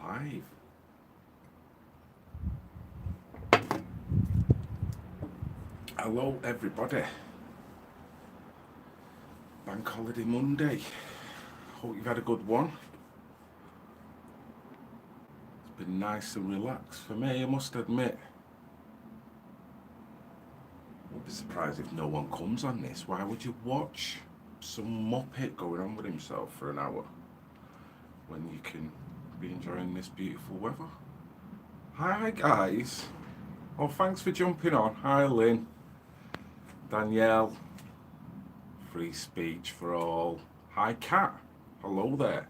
live. Hello everybody. Bank holiday Monday. Hope you've had a good one. It's been nice and relaxed for me, I must admit. I'll be surprised if no one comes on this. Why would you watch some muppet going on with himself for an hour when you can be enjoying this beautiful weather? Hi guys. Oh, thanks for jumping on. Hi Lynn, Danielle, free speech for all. Hi Kat, hello there.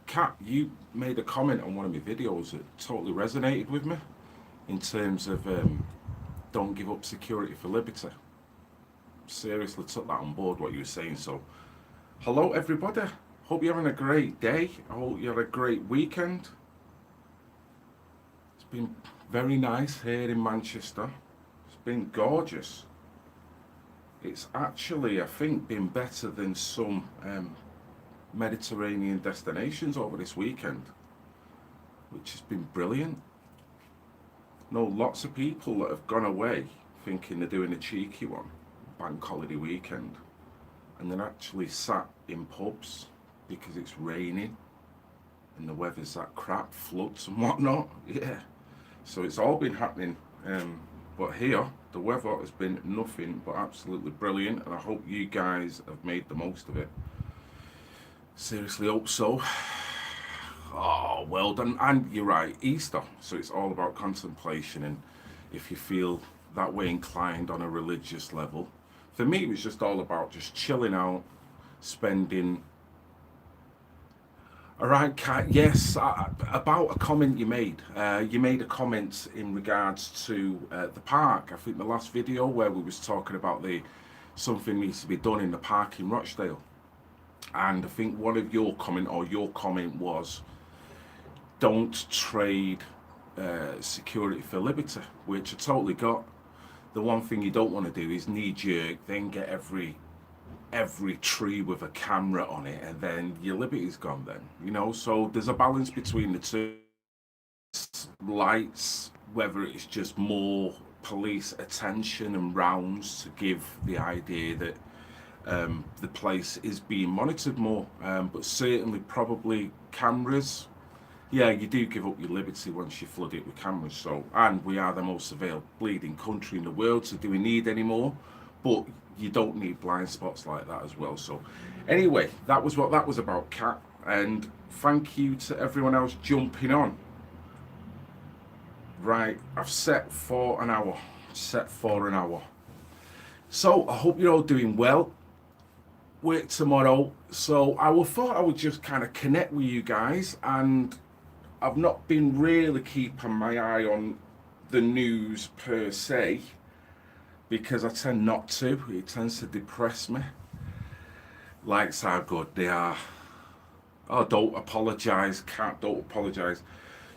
Kat, you made a comment on one of my videos that totally resonated with me in terms of don't give up security for liberty. Seriously took that on board what you were saying. So hello everybody, hope you're having a great day. I hope you had a great weekend. It's been very nice here in Manchester. It's been gorgeous. It's actually, I think, been better than some Mediterranean destinations over this weekend, which has been brilliant. Know lots of people that have gone away thinking they're doing a cheeky one, bank holiday weekend, and then actually sat in pubs because it's raining and the weather's that crap, floods and whatnot. Yeah, so it's all been happening. But here, the weather has been nothing but absolutely brilliant, and I hope you guys have made the most of it. Seriously hope so. Oh, well done. And you're right, Easter, so it's all about contemplation, and if you feel that way inclined on a religious level. For me, it was just all about just chilling out, spending... All right, Kat, yes, about a comment you made. You made a comment in regards to the park. I think the last video where we was talking about something needs to be done in the park in Rochdale. And I think one of your comment was, don't trade security for liberty, which I totally got. The one thing you don't want to do is knee-jerk, then get every tree with a camera on it, and then your liberty's gone then, you know. So there's a balance between the two. Lights, whether it's just more police attention and rounds to give the idea that the place is being monitored more, but certainly probably cameras. Yeah, you do give up your liberty once you flood it with cameras. So, and we are the most surveilled bleeding country in the world, so do we need any more? But you don't need blind spots like that as well. So anyway, that was what that was about, Kat, and thank you to everyone else jumping on. Right, I've set for an hour. So I hope you're all doing well. Work tomorrow, so thought I would just kind of connect with you guys, and I've not been really keeping my eye on the news per se, because I tend not to. It tends to depress me. Likes how good they are. Oh, don't apologise, Kat, don't apologise.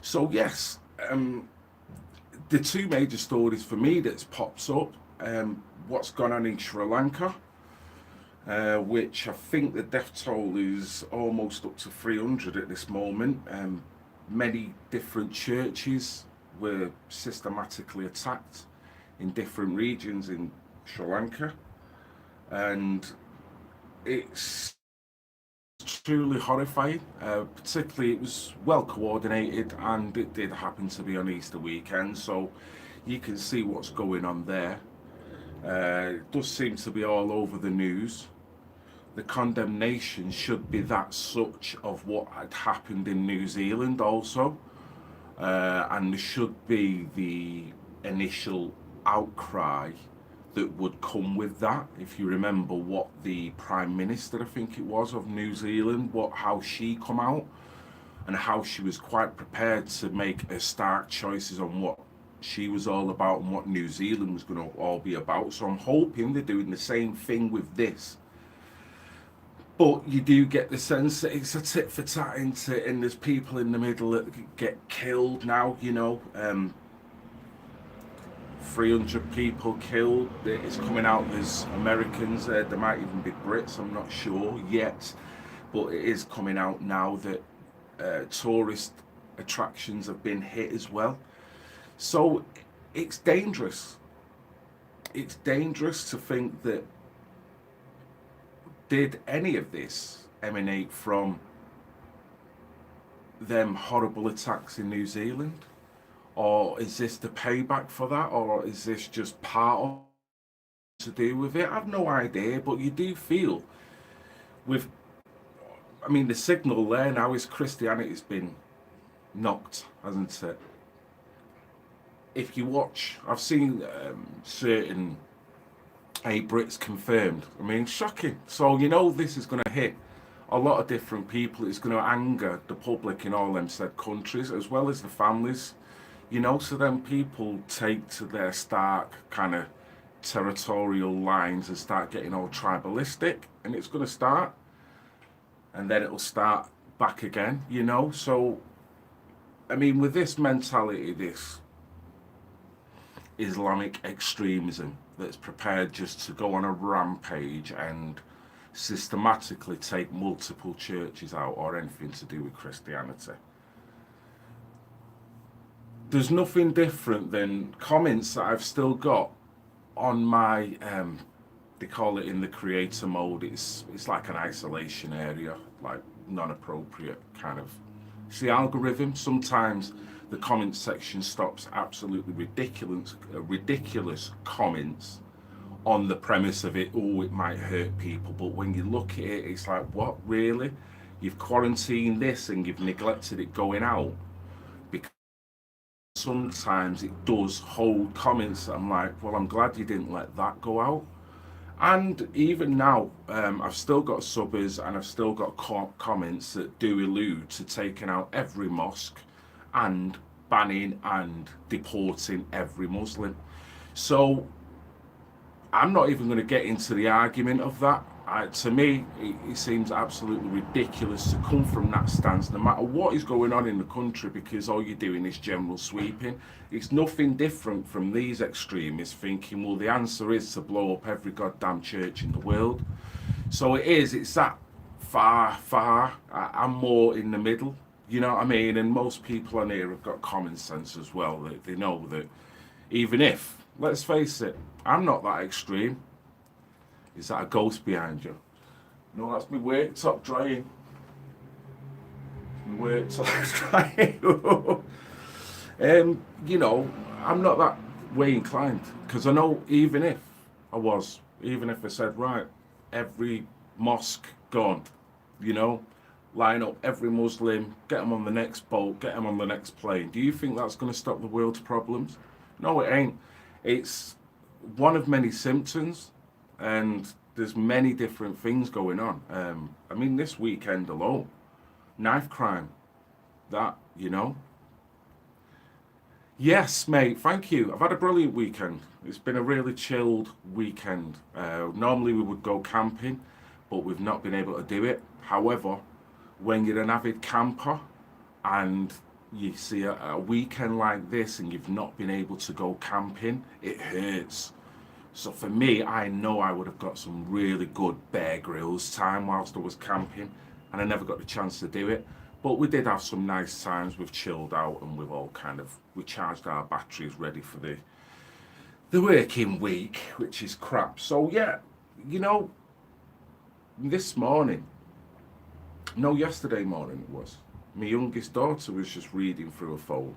So yes, the two major stories for me that's pops up, what's gone on in Sri Lanka, which I think the death toll is almost up to 300 at this moment. Many different churches were systematically attacked in different regions in Sri Lanka, and it's truly horrifying. Particularly, it was well coordinated, and it did happen to be on Easter weekend, so you can see what's going on there. It does seem to be all over the news. The condemnation should be that such of what had happened in New Zealand also, and there should be the initial outcry that would come with that. If you remember what the Prime Minister, I think it was, of New Zealand, how she come out, and how she was quite prepared to make her stark choices on what she was all about and what New Zealand was going to all be about. So I'm hoping they're doing the same thing with this. But you do get the sense that it's a tit for tat, and there's people in the middle that get killed now, you know. 300 people killed. It's coming out there's Americans there. There might even be Brits, I'm not sure yet. But it is coming out now that tourist attractions have been hit as well. So it's dangerous. It's dangerous to think that, did any of this emanate from them horrible attacks in New Zealand? Or is this the payback for that? Or is this just part of to do with it? I've no idea, but you do feel with, I mean, the signal there now is Christianity's been knocked, hasn't it? If you watch, I've seen certain Brits confirmed. I mean, shocking. So you know this is going to hit a lot of different people. It's going to anger the public in all them said countries, as well as the families. You know, so then people take to their stark kind of territorial lines and start getting all tribalistic, and it's going to start, and then it'll start back again, you know. So I mean, with this mentality, this Islamic extremism that's prepared just to go on a rampage and systematically take multiple churches out or anything to do with Christianity, there's nothing different than comments that I've still got on my they call it in the creator mode, it's like an isolation area, like non-appropriate kind of, it's the algorithm. Sometimes the comment section stops absolutely ridiculous comments on the premise of it, oh, it might hurt people, but when you look at it, it's like, what, really? You've quarantined this and you've neglected it going out? Because sometimes it does hold comments that I'm like, well, I'm glad you didn't let that go out. And even now, I've still got subbers and I've still got comments that do allude to taking out every mosque and banning and deporting every Muslim. So I'm not even going to get into the argument of that. To me, it seems absolutely ridiculous to come from that stance, no matter what is going on in the country, because all you're doing is general sweeping. It's nothing different from these extremists thinking, well, the answer is to blow up every goddamn church in the world. So it's that far. I'm more in the middle, you know what I mean? And most people on here have got common sense as well. They know that even if, let's face it, I'm not that extreme. Is that a ghost behind you? No, that's my worktop drying. My worktop's drying. You know, I'm not that way inclined, because I know even if I said, right, every mosque gone, you know, line up every Muslim, get them on the next boat, get them on the next plane. Do you think that's going to stop the world's problems? No, it ain't. It's one of many symptoms, and there's many different things going on. I mean, this weekend alone, knife crime, that, you know. Yes, mate, thank you. I've had a brilliant weekend. It's been a really chilled weekend. Normally we would go camping, but we've not been able to do it. However, when you're an avid camper and you see a weekend like this and you've not been able to go camping, it hurts. So for me, I know I would have got some really good Bear Grylls time whilst I was camping, and I never got the chance to do it. But we did have some nice times. We've chilled out and we've all kind of, we charged our batteries ready for the working week, which is crap. So yeah, you know, yesterday morning it was, my youngest daughter was just reading through a phone,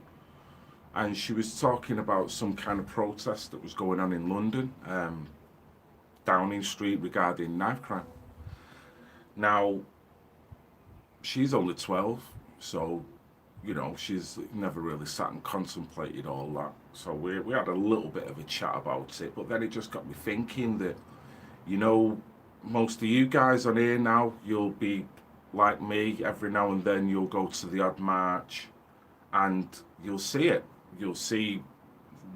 and she was talking about some kind of protest that was going on in London, Downing Street, regarding knife crime. Now, she's only 12, so, you know, she's never really sat and contemplated all that. So we had a little bit of a chat about it, but then it just got me thinking that, you know, most of you guys on here now, you'll be like me, every now and then you'll go to the odd march and you'll see it. You'll see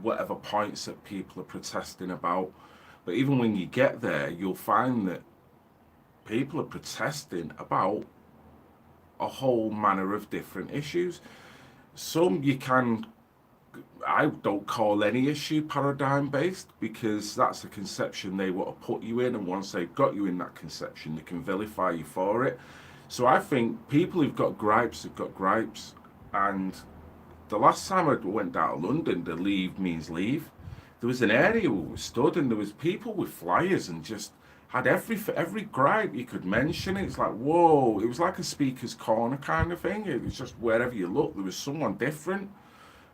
whatever points that people are protesting about. But even when you get there, you'll find that people are protesting about a whole manner of different issues. Some I don't call any issue paradigm based, because that's the conception they want to put you in, and once they've got you in that conception, they can vilify you for it. So I think people who've got gripes have got gripes. And the last time I went down to London, the leave means leave, there was an area where we stood and there was people with flyers and just had every gripe you could mention. It's like, whoa, it was like a speaker's corner kind of thing. It was just wherever you look, there was someone different.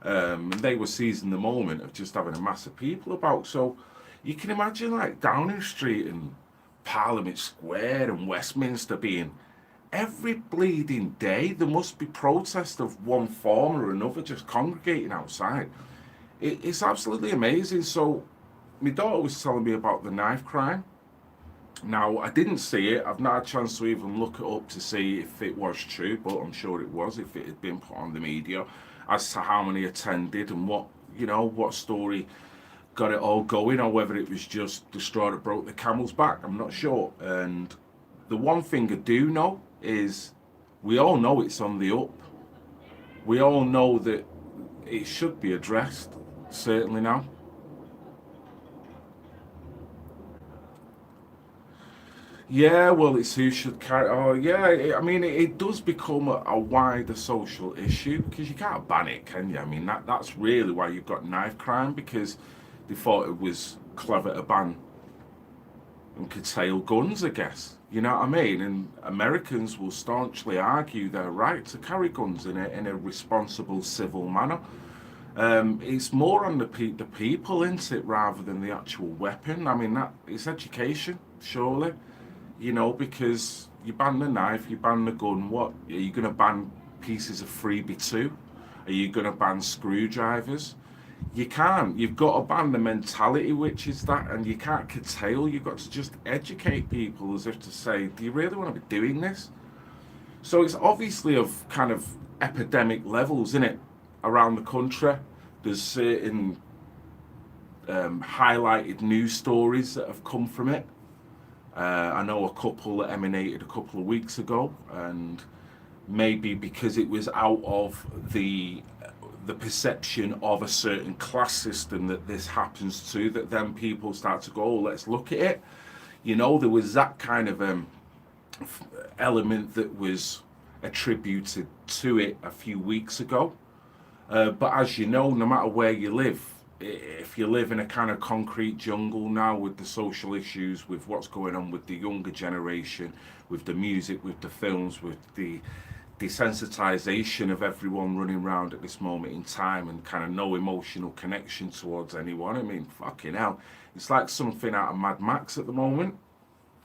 And they were seizing the moment of just having a mass of people about. So you can imagine like Downing Street and Parliament Square and Westminster being every bleeding day there must be protest of one form or another just congregating outside. It's absolutely amazing. So my daughter was telling me about the knife crime. Now I didn't see it. I've not had a chance to even look it up to see if it was true, but I'm sure it was if it had been put on the media as to how many attended and what story got it all going, or whether it was just the straw that broke the camel's back. I'm not sure. And the one thing I do know is we all know it's on the up. We all know that it should be addressed, certainly now. Yeah, well, it's who should carry. Oh, yeah. I mean, it does become a wider social issue because you can't ban it, can you? I mean, that's really why you've got knife crime, because they thought it was clever to ban and curtail guns, I guess. You know what I mean? And Americans will staunchly argue their right to carry guns in a responsible civil manner. It's more on the people, isn't it, rather than the actual weapon. I mean, that it's education, surely. Because you ban the knife, you ban the gun. What are you going to ban? Pieces of freebie too? Are you going to ban screwdrivers? You can't. You've got to ban the mentality, which is that, and you can't curtail. You've got to just educate people, as if to say, do you really want to be doing this? So it's obviously of kind of epidemic levels, isn't it, around the country. There's certain highlighted news stories that have come from it. I know a couple that emanated a couple of weeks ago, and maybe because it was out of the perception of a certain class system that this happens to, that then people start to go, oh, let's look at it. There was that kind of element that was attributed to it a few weeks ago. But as you know, no matter where you live, if you live in a kind of concrete jungle now with the social issues, with what's going on with the younger generation, with the music, with the films, with the desensitization of everyone running around at this moment in time and kind of no emotional connection towards anyone. I mean, fucking hell. It's like something out of Mad Max at the moment,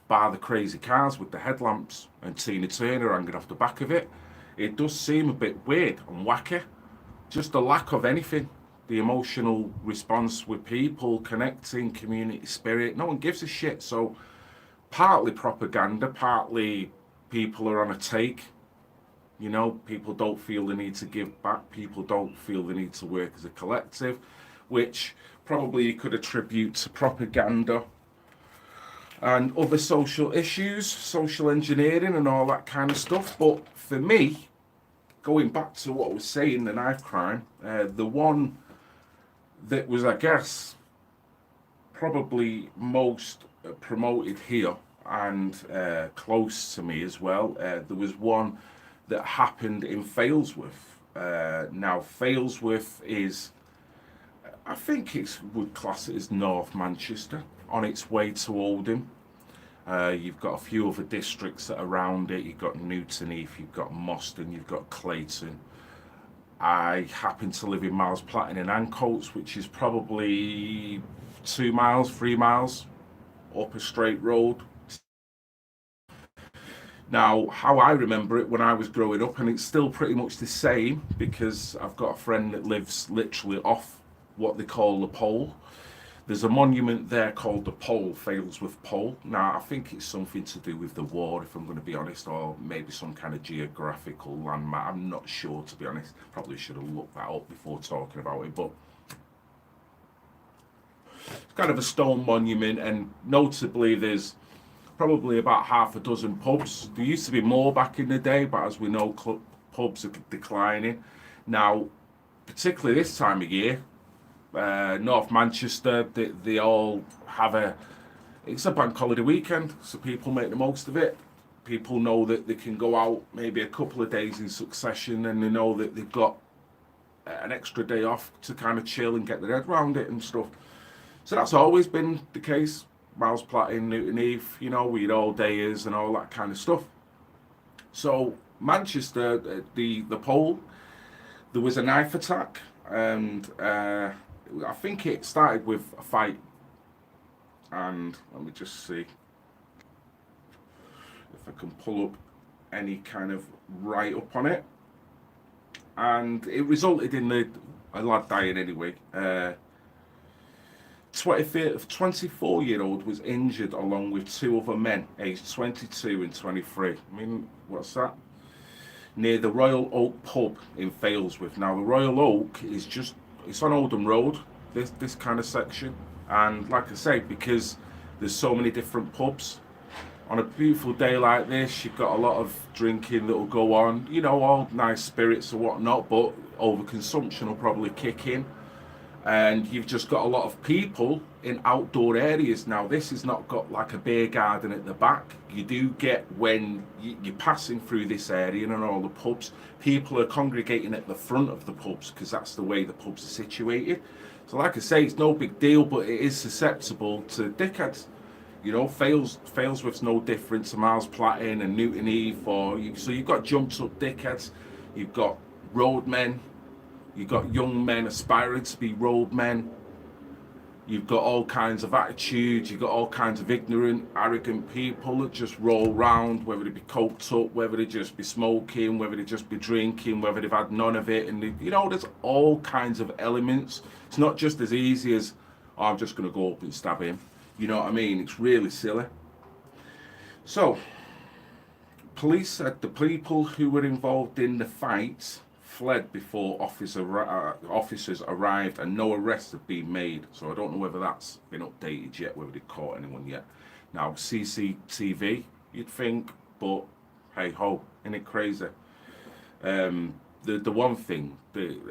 bar the crazy cars with the headlamps and Tina Turner hanging off the back of it. It does seem a bit weird and wacky. Just the lack of anything. The emotional response with people, connecting, community spirit. No one gives a shit. So partly propaganda, partly people are on a take. People don't feel the need to give back. People don't feel the need to work as a collective, which probably you could attribute to propaganda and other social issues, social engineering and all that kind of stuff. But for me, going back to what I was saying, the knife crime, the one that was, I guess, probably most promoted here and close to me as well. There was one that happened in Failsworth. Now, Failsworth is, I think it would class it as North Manchester, on its way to Oldham. You've got a few other districts that are around it. You've got Newton Heath, you've got Moston, you've got Clayton. I happen to live in Miles Platting in Ancoats, which is probably 2 miles, 3 miles up a straight road. Now, how I remember it when I was growing up, and it's still pretty much the same because I've got a friend that lives literally off what they call the pole. There's a monument there called the Pole, Failsworth Pole. Now, I think it's something to do with the war, if I'm going to be honest, or maybe some kind of geographical landmark. I'm not sure, to be honest. Probably should have looked that up before talking about it, but it's kind of a stone monument, and notably there's probably about half a dozen pubs. There used to be more back in the day, but as we know, pubs are declining. Now, particularly this time of year, North Manchester, they all have it's a bank holiday weekend, so people make the most of it. People know that they can go out maybe a couple of days in succession, and they know that they've got an extra day off to kind of chill and get their head around it and stuff. So that's always been the case. Miles Platting, Newton Heath, you know, we had all dayers and all that kind of stuff. So Manchester, the poll, there was a knife attack, and I think it started with a fight. And let me just see if I can pull up any kind of write-up on it. And it resulted in a lad dying anyway. 24-year-old was injured along with two other men, aged 22 and 23. I mean, what's that? Near the Royal Oak pub in Failsworth. Now, the Royal Oak is it's on Oldham Road, this kind of section. And like I say, because there's so many different pubs, on a beautiful day like this, you've got a lot of drinking that will go on, you know, all nice spirits and whatnot, but overconsumption will probably kick in. And you've just got a lot of people in outdoor areas. Now, this has not got like a beer garden at the back. You do get, when you're passing through this area and all the pubs, people are congregating at the front of the pubs because that's the way the pubs are situated. So like I say, it's no big deal, but it is susceptible to dickheads. You know, Failsworth's no different to Miles Platting and Newton Heath. So you've got jumped up dickheads, you've got roadmen, you've got young men aspiring to be roadmen, you've got all kinds of attitudes, you've got all kinds of ignorant, arrogant people that just roll round, whether they be coked up, whether they just be smoking, whether they just be drinking, whether they've had none of it. And you know, there's all kinds of elements. It's not just as easy as, oh, I'm just going to go up and stab him. You know what I mean? It's really silly. So, police said the people who were involved in the fight fled before officers arrived, and no arrests have been made. So I don't know whether that's been updated yet, whether they've caught anyone yet. Now, CCTV, you'd think, but hey ho, isn't it crazy? The one thing,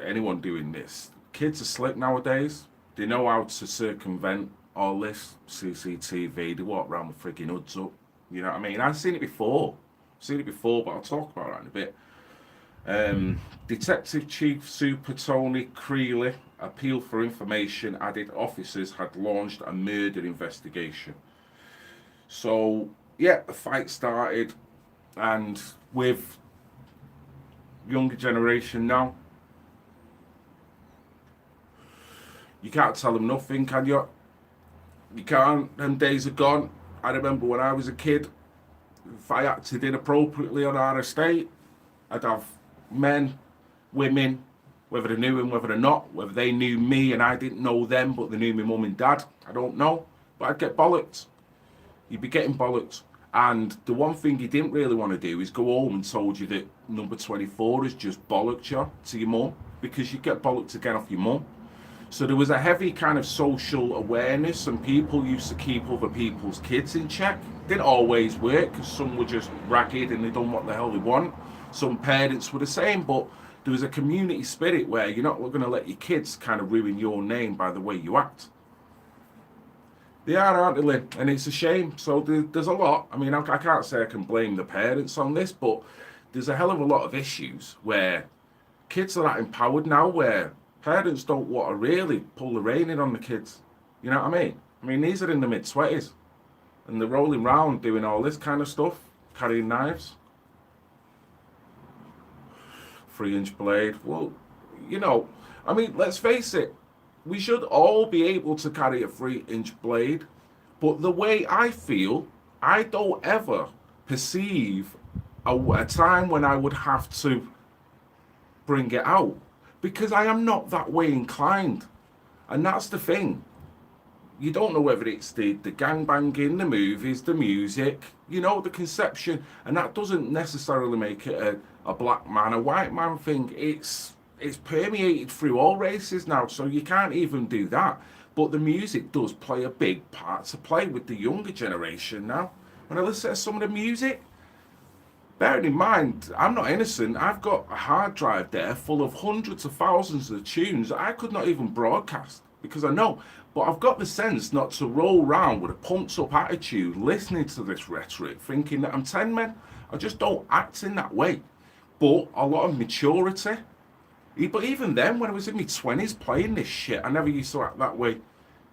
anyone doing this, kids are slick nowadays. They know how to circumvent all this CCTV. They walk around with frigging hoods up. You know what I mean? I've seen it before. But I'll talk about that in a bit. Detective Chief Super Tony Creeley appealed for information, added officers had launched a murder investigation. So, yeah, the fight started, and with younger generation now, you can't tell them nothing, can you? You can't. Them days are gone. I remember when I was a kid, if I acted inappropriately on our estate, I'd have men, women, whether they knew him, whether they're not, whether they knew me and I didn't know them, but they knew my mum and dad. I don't know. But I'd get bollocked. You'd be getting bollocked. And the one thing you didn't really want to do is go home and told you that number 24 has just bollocked you to your mum, because you'd get bollocked again off your mum. So there was a heavy kind of social awareness, and people used to keep other people's kids in check. Didn't always work, because some were just ragged and they done what the hell they want. Some parents were the same, but there was a community spirit where you're not going to let your kids kind of ruin your name by the way you act. They are, aren't they, Lynn? And it's a shame. So there's a lot. I mean, I can't say I can blame the parents on this, but there's a hell of a lot of issues where kids are that empowered now, where parents don't want to really pull the rein in on the kids. You know what I mean? I mean, these are in the mid-20s, and they're rolling around doing all this kind of stuff, carrying knives. 3-inch blade. Well, you know, I mean, let's face it, we should all be able to carry a 3-inch blade, but the way I feel, I don't ever perceive a time when I would have to bring it out, because I am not that way inclined. And that's the thing. You don't know whether it's the gangbanging, the movies, the music, you know, the conception, and that doesn't necessarily make it a black man, a white man thing. It's permeated through all races now, so you can't even do that. But the music does play a big part to play with the younger generation now. When I listen to some of the music, bearing in mind, I'm not innocent. I've got a hard drive there full of hundreds of thousands of tunes that I could not even broadcast, because I know. But I've got the sense not to roll around with a pumped up attitude, listening to this rhetoric, thinking that I'm 10 men. I just don't act in that way. But a lot of maturity. But even then, when I was in my 20s playing this shit, I never used to act that way.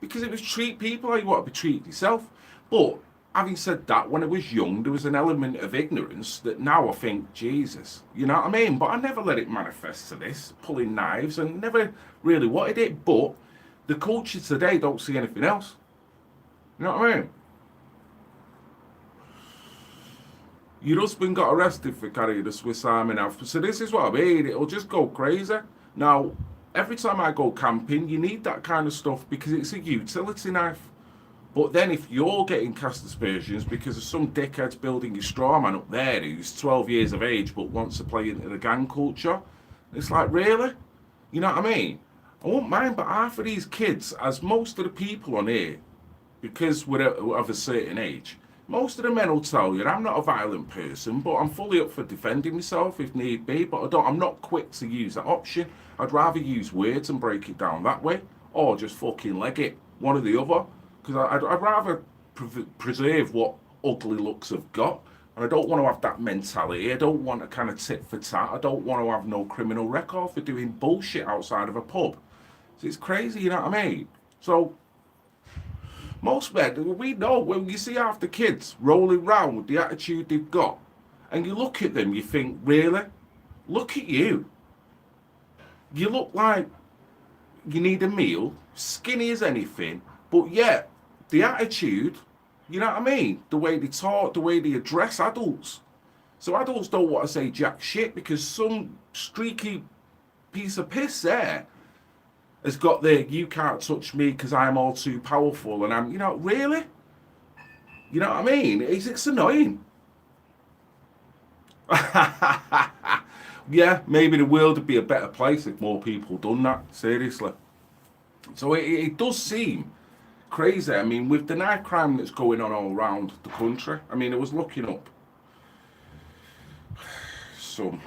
Because it was treat people how you want to be treated yourself. But having said that, when I was young, there was an element of ignorance that now I think, Jesus, you know what I mean? But I never let it manifest to this, pulling knives, and never really wanted it. But the culture today don't see anything else. You know what I mean? Your husband got arrested for carrying a Swiss Army knife. So this is what I mean. It'll just go crazy. Now, every time I go camping, you need that kind of stuff because it's a utility knife. But then if you're getting cast aspersions because of some dickheads building a straw man up there who's 12 years of age but wants to play into the gang culture, it's like, really? You know what I mean? I won't mind, but half of these kids, as most of the people on here, because we're of a certain age, most of the men will tell you I'm not a violent person, but I'm fully up for defending myself if need be. But I'm not quick to use that option. I'd rather use words and break it down that way, or just fucking leg it, one or the other. Because I'd rather preserve what ugly looks have got, and I don't want to have that mentality. I don't want a kind of tit for tat. I don't want to have no criminal record for doing bullshit outside of a pub. So it's crazy, you know what I mean? So most men, we know when you see half the kids rolling around with the attitude they've got, and you look at them, you think, really? Look at you. You look like you need a meal, skinny as anything, but yet the attitude, you know what I mean? The way they talk, the way they address adults. So adults don't want to say jack shit because some streaky piece of piss there has got the you can't touch me because I'm all too powerful and I'm, you know, really? You know what I mean? It's annoying. Yeah, maybe the world would be a better place if more people done that, seriously. So it does seem crazy. I mean, with the knife crime that's going on all around the country, I mean, I was looking up some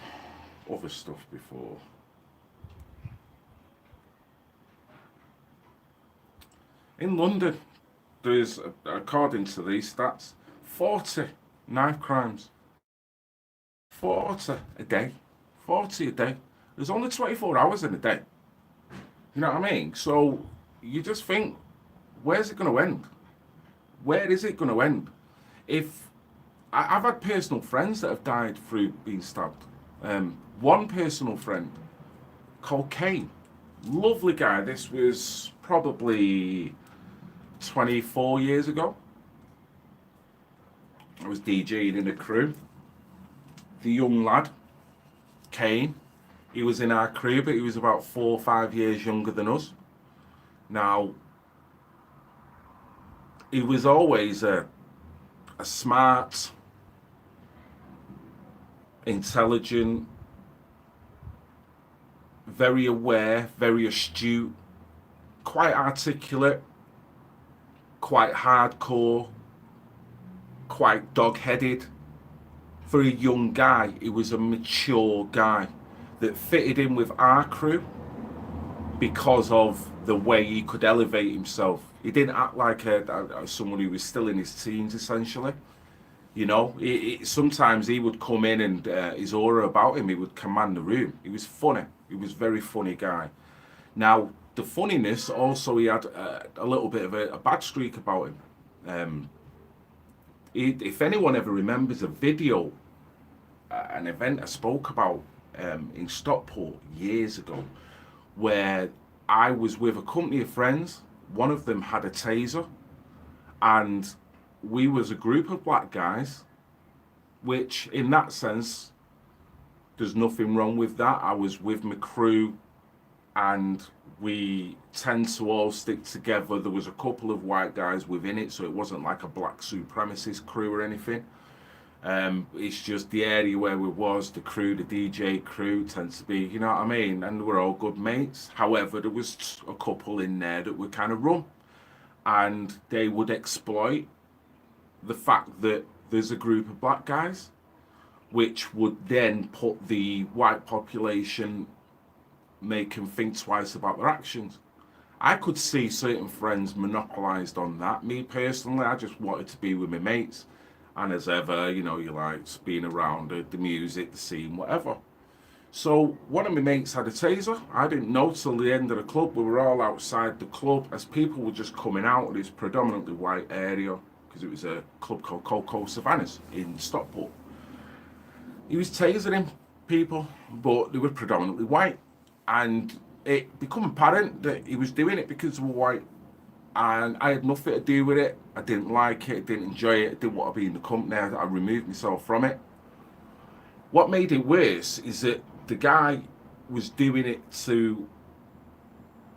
other stuff before. In London, there's, according to these stats, 40 knife crimes. 40 a day. 40 a day. There's only 24 hours in a day. You know what I mean? So you just think, where's it going to end? Where is it going to end? If I've had personal friends that have died through being stabbed. One personal friend called Kane, lovely guy. This was probably 24 years ago. I was DJing in a crew. The young lad, Kane, he was in our crew, but he was about 4 or 5 years younger than us. Now, he was always a smart, intelligent, very aware, very astute, quite articulate, quite hardcore, quite dog-headed. For a young guy, he was a mature guy that fitted in with our crew because of the way he could elevate himself. He didn't act like someone who was still in his teens, essentially. You know, sometimes he would come in and his aura about him, he would command the room. He was funny. He was a very funny guy. Now, the funniness, also he had a little bit of a bad streak about him. If anyone ever remembers a video, an event I spoke about in Stockport years ago, where I was with a company of friends. One of them had a taser, and we was a group of black guys, which in that sense, there's nothing wrong with that. I was with my crew, and we tend to all stick together. There was a couple of white guys within it, so it wasn't like a black supremacist crew or anything. It's just the area where we was, the crew, the DJ crew tends to be, you know what I mean? And we're all good mates. However, there was a couple in there that were kind of rum. And they would exploit the fact that there's a group of black guys, which would then put the white population, make them think twice about their actions. I could see certain friends monopolised on that. Me personally, I just wanted to be with my mates. And as ever, you know, you like being around the music, the scene, whatever. So one of my mates had a taser. I didn't know till the end of the club. We were all outside the club as people were just coming out of this predominantly white area because it was a club called Coco Savannahs in Stockport. He was tasering people, but they were predominantly white. And it became apparent that he was doing it because they were white. And I had nothing to do with it. I didn't like it, didn't enjoy it, didn't want to be in the company. I removed myself from it. What made it worse is that the guy was doing it to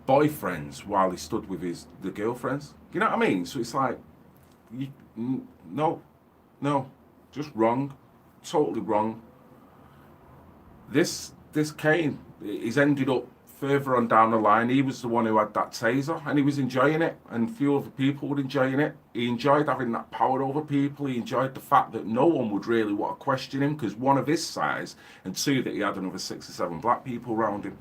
boyfriends while he stood with the girlfriends. You know what I mean? So it's like, no, no, just wrong, totally wrong. This Kane, he's ended up further on down the line. He was the one who had that taser, and he was enjoying it, and a few other people were enjoying it. He enjoyed having that power over people. He enjoyed the fact that no one would really want to question him because one of his size, and two, that he had another 6 or 7 black people around him.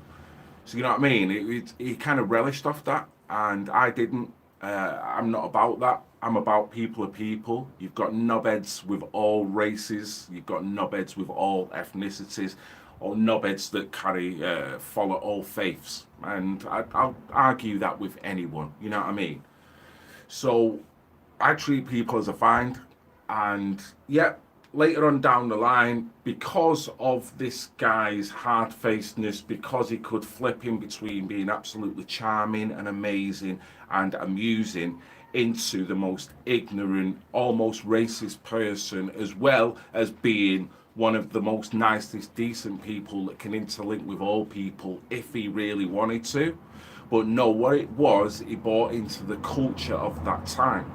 So you know what I mean? He kind of relished off that, and I didn't. I'm not about that. I'm about people are people. You've got knobheads with all races. You've got knobheads with all ethnicities, or knobheads that follow all faiths. And I'll argue that with anyone. You know what I mean? So I treat people as I find, and yeah, later on down the line, because of this guy's hard-facedness, because he could flip in between being absolutely charming and amazing and amusing into the most ignorant, almost racist person, as well as being one of the most nicest, decent people that can interlink with all people if he really wanted to. But no, what it was, he bought into the culture of that time.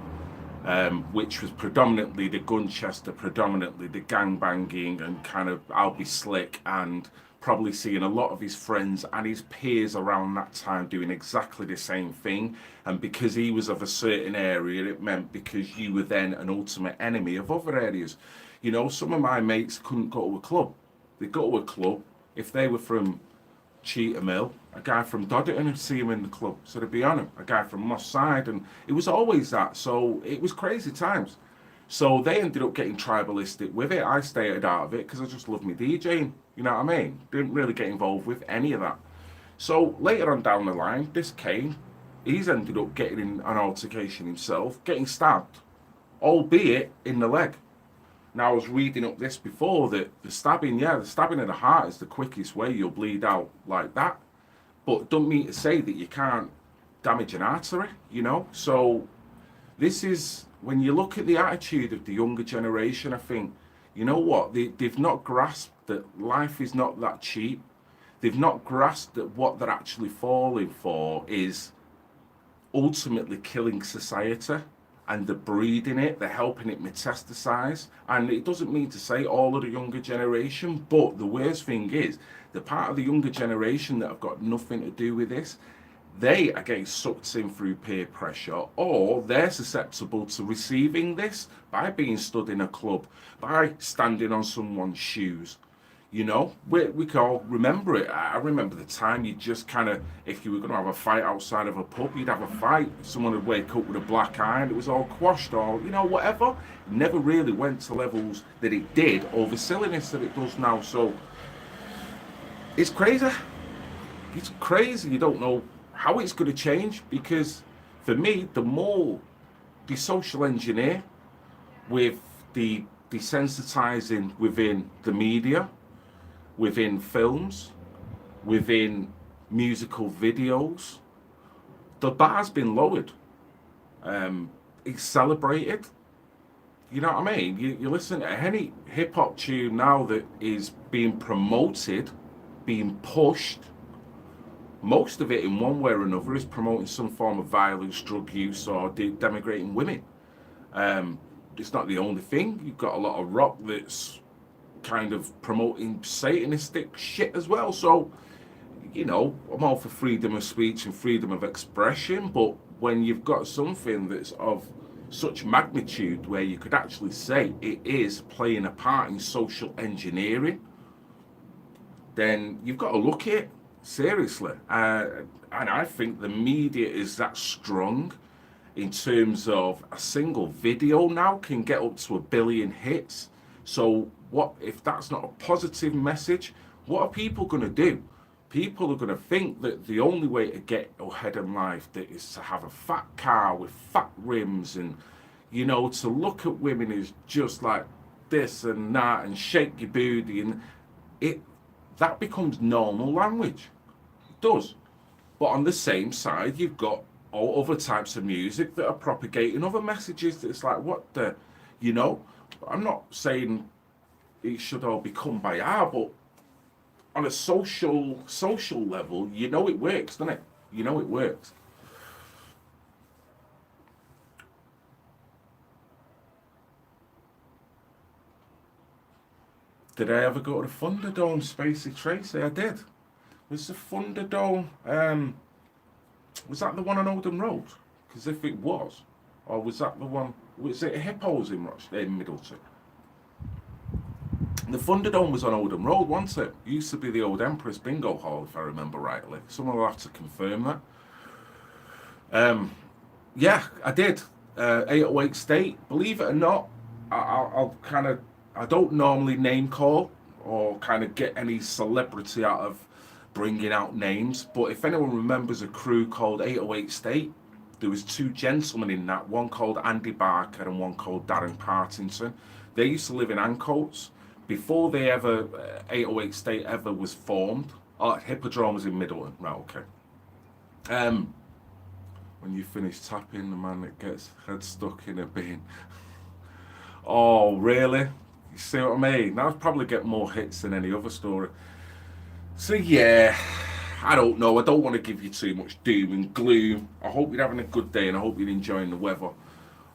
Which was predominantly the Gunchester, predominantly the gangbanging, and kind of I'll be slick, and probably seeing a lot of his friends and his peers around that time doing exactly the same thing. And because he was of a certain area, it meant because you were then an ultimate enemy of other areas. You know, some of my mates couldn't go to a club. They'd go to a club if they were from Cheetah Mill, a guy from Dodderton would see him in the club, so they'd be on him. A guy from Moss Side, and it was always that. So it was crazy times. So they ended up getting tribalistic with it. I stayed out of it because I just loved me DJing. You know what I mean? Didn't really get involved with any of that. So later on down the line, this Kane, he's ended up getting in an altercation himself, getting stabbed, albeit in the leg. Now, I was reading up this before that the stabbing of the heart is the quickest way you'll bleed out like that. But don't mean to say that you can't damage an artery, you know? So this is, when you look at the attitude of the younger generation, I think, you know what? They've not grasped that life is not that cheap. They've not grasped that what they're actually falling for is ultimately killing society. And they're breeding it, they're helping it metastasize. And it doesn't mean to say all of the younger generation, but the worst thing is, the part of the younger generation that have got nothing to do with this, they are getting sucked in through peer pressure, or they're susceptible to receiving this by being stood in a club, by standing on someone's shoes. You know, we can all remember it. I remember the time you just kind of, if you were going to have a fight outside of a pub, you'd have a fight. Someone would wake up with a black eye and it was all quashed, or, you know, whatever. It never really went to levels that it did, or the silliness that it does now. So it's crazy. It's crazy. You don't know how it's going to change, because for me, the more the social engineer with the desensitizing within the media, within films, within musical videos, the bar's been lowered. It's celebrated. You know what I mean? You listen to any hip hop tune now that is being promoted, being pushed, most of it in one way or another is promoting some form of violence, drug use, or denigrating women. It's not the only thing. You've got a lot of rock that's kind of promoting satanistic shit as well. So, you know, I'm all for freedom of speech and freedom of expression, but when you've got something that's of such magnitude where you could actually say it is playing a part in social engineering, then you've got to look at it. Seriously. And I think the media is that strong in terms of a single video now can get up to 1 billion hits. So what if that's not a positive message? What are people going to do? People are going to think that the only way to get ahead in life that is to have a fat car with fat rims, and to look at women is just like this and that, and shake your booty, and that becomes normal language. It does. But on the same side, you've got all other types of music that are propagating other messages that's like, what the, I'm not saying it should all be come by but on a social level, it works, doesn't it? It works. Did I ever go to the Thunderdome, Spacey Tracy? I did. Was the Thunderdome, was that the one on Oldham Road? Because if it was, or was that the one, was it Hippos in Middleton? The Thunderdome was on Oldham Road, wasn't it? It used to be the old Empress Bingo Hall, if I remember rightly. Someone will have to confirm that. Yeah, I did. 808 State. Believe it or not, I don't normally name call or kind of get any celebrity out of bringing out names, but if anyone remembers a crew called 808 State, there was 2 gentlemen in that, one called Andy Barker and one called Darren Partington. They used to live in Ancoats. Before 808 State ever was formed, Hippodrome was in Middleton, right, okay. When you finish tapping, the man that gets head stuck in a bin. Oh, really? You see what I mean? That'll probably get more hits than any other story. So yeah, I don't know. I don't want to give you too much doom and gloom. I hope you're having a good day and I hope you're enjoying the weather.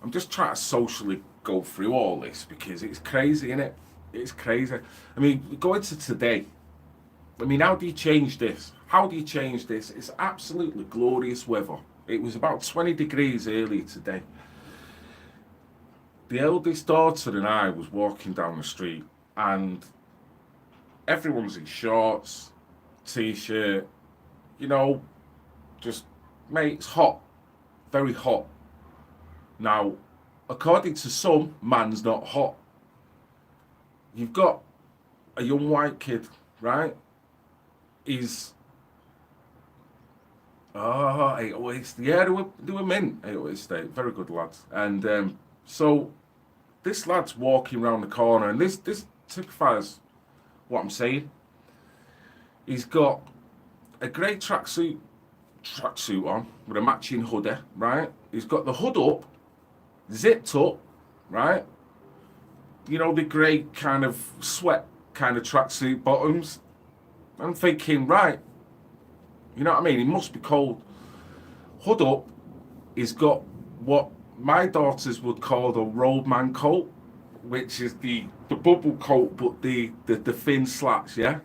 I'm just trying to socially go through all this because it's crazy, isn't it? It's crazy. I mean, going to today. I mean, how do you change this? How do you change this? It's absolutely glorious weather. It was about 20 degrees earlier today. The eldest daughter and I was walking down the street and everyone's in shorts, t-shirt, just, mate, it's hot, very hot. Now, according to some, man's not hot. You've got a young white kid, right? He's, 808, yeah, they were mint, 808 State, very good lads. And so, this lad's walking around the corner, and this typifies what I'm saying. He's got a grey tracksuit on with a matching hoodie, right? He's got the hood up, zipped up, right? The grey kind of sweat kind of tracksuit bottoms. I'm thinking, right, you know what I mean? It must be cold. Hood up, he's got what my daughters would call the roadman coat, which is the bubble coat, but the thin slats, yeah?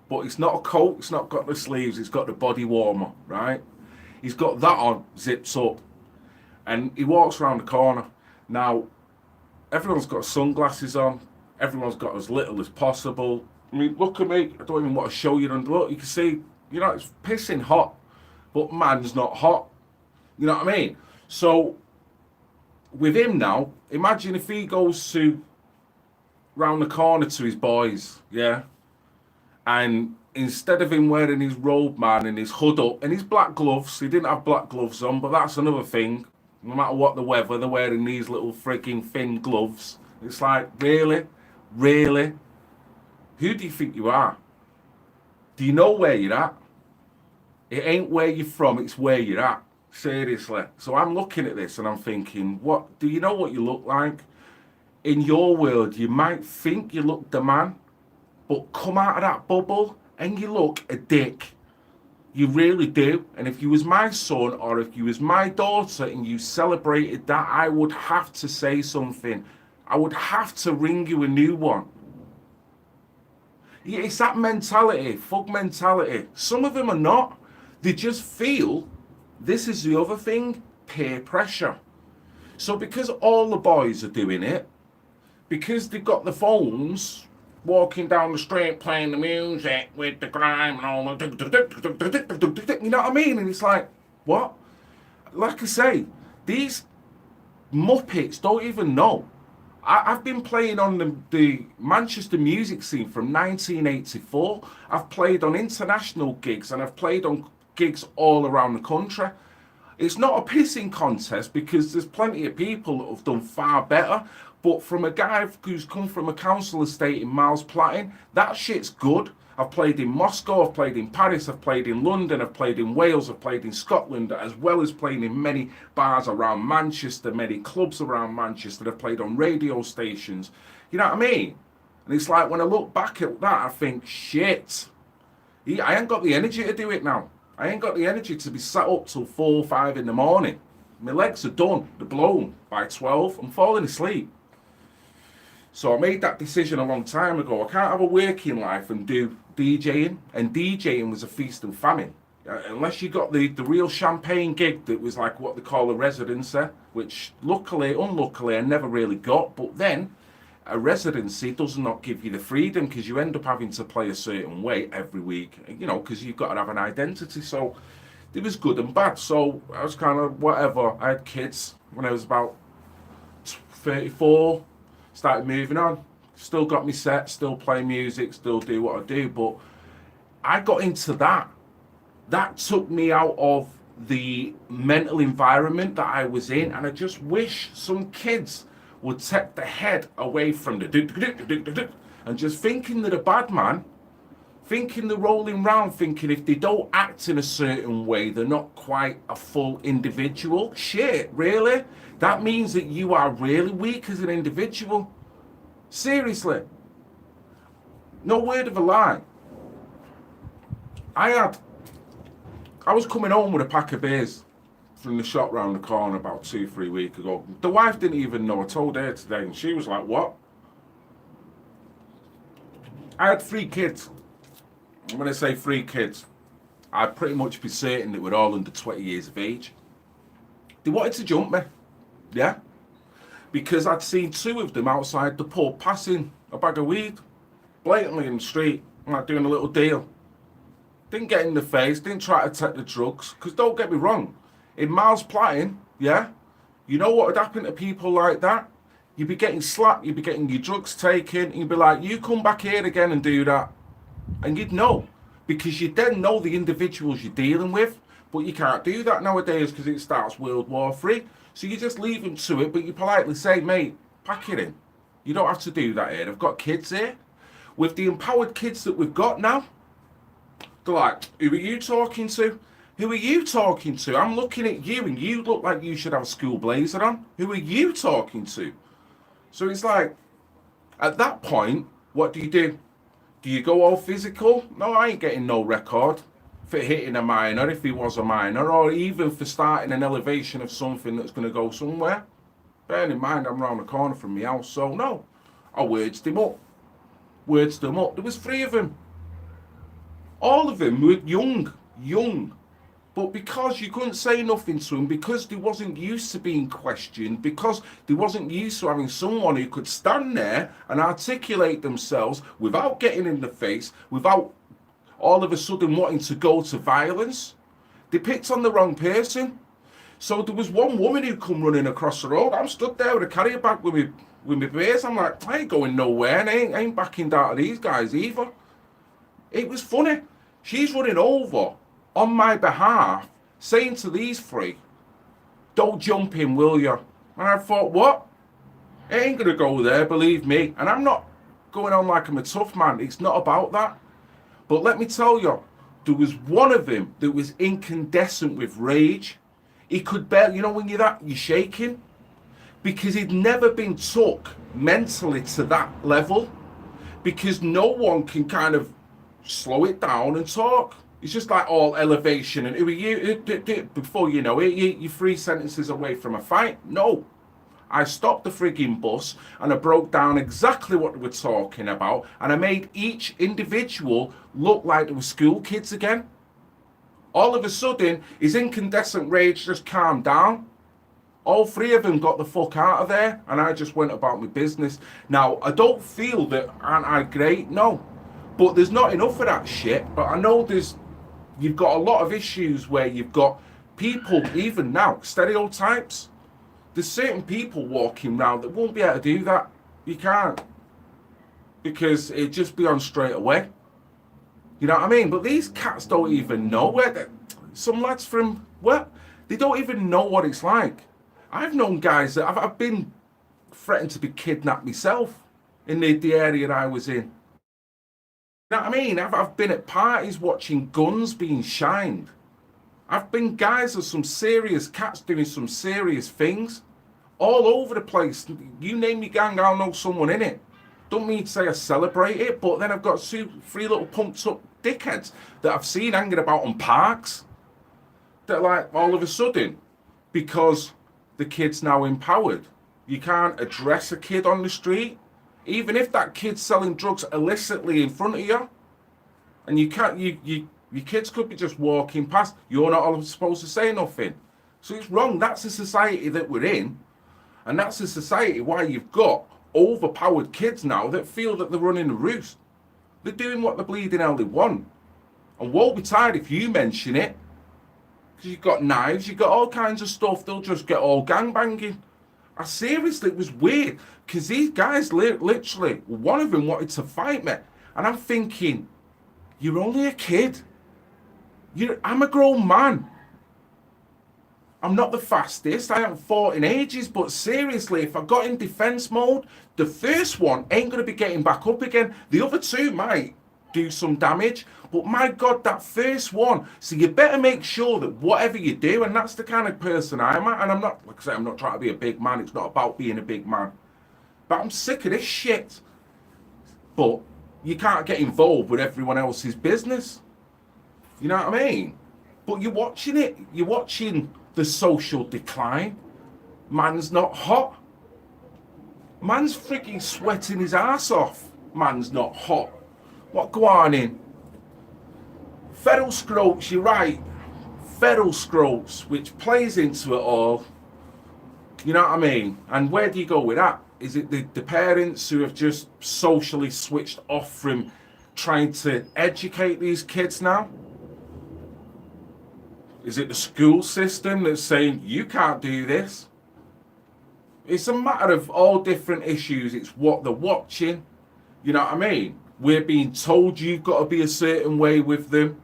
But it's not a coat, it's not got the sleeves, it's got the body warmer, right? He's got that on, zips up, and he walks around the corner. Now, everyone's got sunglasses on, everyone's got as little as possible. I mean, look at me, I don't even want to show you, and look, you can see, it's pissing hot, but man's not hot. You know what I mean? So, with him now, imagine if he goes to round the corner to his boys, yeah? And instead of him wearing his robe, man, and his hood up, and his black gloves, he didn't have black gloves on, but that's another thing. No matter what the weather, they're wearing these little freaking thin gloves. It's like, really? Really? Who do you think you are? Do you know where you're at? It ain't where you're from, it's where you're at. Seriously. So I'm looking at this and I'm thinking, what do you know what you look like? In your world, you might think you look the man, but come out of that bubble and you look a dick. You really do. And if you was my son or if you was my daughter and you celebrated that, I would have to say something. I would have to ring you a new one. Yeah, it's that mentality, thug mentality. Some of them are not. They just feel, this is the other thing, peer pressure. So because all the boys are doing it, because they've got the phones, walking down the street playing the music with the grime and all the, you know what I mean? And it's like, what? Like I say, these Muppets don't even know. I've been playing on the Manchester music scene from 1984. I've played on international gigs and I've played on gigs all around the country. It's not a pissing contest because there's plenty of people that have done far better. But from a guy who's come from a council estate in Miles Platting, that shit's good. I've played in Moscow, I've played in Paris, I've played in London, I've played in Wales, I've played in Scotland, as well as playing in many bars around Manchester, many clubs around Manchester. I've played on radio stations. You know what I mean? And it's like when I look back at that, I think, shit, I ain't got the energy to do it now. I ain't got the energy to be sat up till 4 or 5 in the morning. My legs are done, they're blown by 12, I'm falling asleep. So I made that decision a long time ago. I can't have a working life and do DJing. And DJing was a feast and famine. Unless you got the real champagne gig that was like what they call a residency, which luckily, unluckily, I never really got. But then a residency does not give you the freedom because you end up having to play a certain way every week, you know, because you've got to have an identity. So it was good and bad. So I was kind of whatever. I had kids when I was about 34. Started moving on, still got me set, still play music, still do what I do, but I got into that. That took me out of the mental environment that I was in, and I just wish some kids would take the head away from the and just thinking they're a bad man, thinking they're rolling round, thinking if they don't act in a certain way, they're not quite a full individual. Shit, really? That means that you are really weak as an individual. Seriously. No word of a lie. I was coming home with a pack of beers from the shop round the corner about 2-3 weeks ago. The wife didn't even know. I told her today and she was like, what? I had 3 kids. And when I say 3 kids, I'd pretty much be certain that we're all under 20 years of age. They wanted to jump me. Yeah, because I'd seen 2 of them outside the pub passing a bag of weed, blatantly in the street, like doing a little deal. Didn't get in the face, didn't try to take the drugs, because don't get me wrong, in Miles Platting, yeah, you know what would happen to people like that? You'd be getting slapped, you'd be getting your drugs taken, and you'd be like, you come back here again and do that. And you'd know, because you then know the individuals you're dealing with, but you can't do that nowadays because it starts World War III. So you just leave them to it, but you politely say, mate, pack it in. You don't have to do that here. I've got kids here. With the empowered kids that we've got now, they're like, who are you talking to? Who are you talking to? I'm looking at you and you look like you should have a school blazer on. Who are you talking to? So it's like, at that point, what do? Do you go all physical? No, I ain't getting no record for hitting a minor if he was a minor, or even for starting an elevation of something that's going to go somewhere. Bearing in mind I'm round the corner from my house, so no. I words them up. There was 3 of them. All of them were young. But because you couldn't say nothing to them, because they wasn't used to being questioned, because they wasn't used to having someone who could stand there and articulate themselves without getting in the face, without all of a sudden wanting to go to violence, they picked on the wrong person. So there was one woman who come running across the road. I'm stood there with a carrier bag with my beers. I'm like, I ain't going nowhere, and I ain't backing down to these guys either. It was funny. She's running over on my behalf, saying to these 3, don't jump in, will you? And I thought, what? It ain't gonna go there, believe me. And I'm not going on like I'm a tough man. It's not about that. But let me tell you, there was one of them that was incandescent with rage. He could barely, you know when you're shaking? Because he'd never been took mentally to that level. Because no one can kind of slow it down and talk. It's just like all elevation and who are you? Before you know it, you're 3 sentences away from a fight. No. I stopped the frigging bus and I broke down exactly what they were talking about, and I made each individual look like they were school kids again. All of a sudden, his incandescent rage just calmed down. All three of them got the fuck out of there, and I just went about my business. Now, I don't feel that aren't I great? No. But there's not enough of that shit. But I know you've got a lot of issues where you've got people, even now, stereotypes. There's certain people walking around that won't be able to do that. You can't. Because it'd just be on straight away. You know what I mean? But these cats don't even know where some lads from, well, they don't even know what it's like. I've known guys that I've been threatened to be kidnapped myself in the area I was in. You know what I mean? I've been at parties watching guns being shined. I've been guys with some serious cats doing some serious things all over the place. You name your gang, I'll know someone in it. Don't mean to say I celebrate it, but then I've got three little pumped up dickheads that I've seen hanging about on parks that like all of a sudden, because the kid's now empowered, you can't address a kid on the street, even if that kid's selling drugs illicitly in front of you, and you can't, your kids could be just walking past, you're not supposed to say nothing. So it's wrong. That's the society that we're in, and that's the society why you've got overpowered kids now that feel that they're running the roost. They're doing what the bleeding hell they want, and won't be tired if you mention it, because you've got knives, you've got all kinds of stuff. They'll just get all gangbanging. Seriously, it was weird, because these guys literally, one of them wanted to fight me, and I'm thinking, you're only a kid. I'm a grown man. I'm not the fastest, I haven't fought in ages, but seriously, if I got in defense mode, the first one ain't going to be getting back up again. The other two might do some damage, but my God, that first one. So you better make sure that whatever you do, and that's the kind of person I'm at, and I'm not, like I say, I'm not trying to be a big man, it's not about being a big man, but I'm sick of this shit. But you can't get involved with everyone else's business. You know what I mean? But you're watching it, you're watching the social decline. Man's not hot. Man's freaking sweating his ass off. Man's not hot. What go on in? Feral scroats, you're right. Feral scroats, which plays into it all. You know what I mean? And where do you go with that? Is it the parents who have just socially switched off from trying to educate these kids now? Is it the school system that's saying, you can't do this? It's a matter of all different issues. It's what they're watching. You know what I mean? We're being told you've got to be a certain way with them.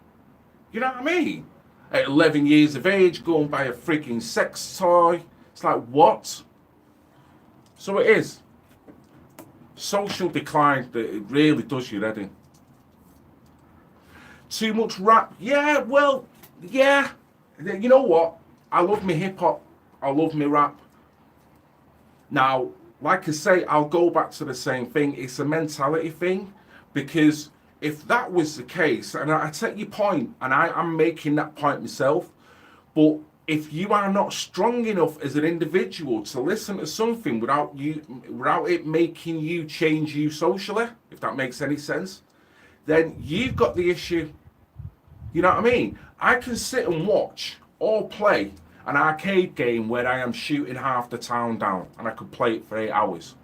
You know what I mean? At 11 years of age, go and buy a freaking sex toy. It's like, what? So it is. Social decline, that it really does your head in. Too much rap? Yeah, well, yeah. You know what? I love me hip hop. I love me rap. Now, like I say, I'll go back to the same thing. It's a mentality thing, because if that was the case, and I take your point, and I'm making that point myself, but if you are not strong enough as an individual to listen to something without it making you change you socially, if that makes any sense, then you've got the issue. You know what I mean? I can sit and watch or play an arcade game where I am shooting half the town down, and I could play it for 8 hours.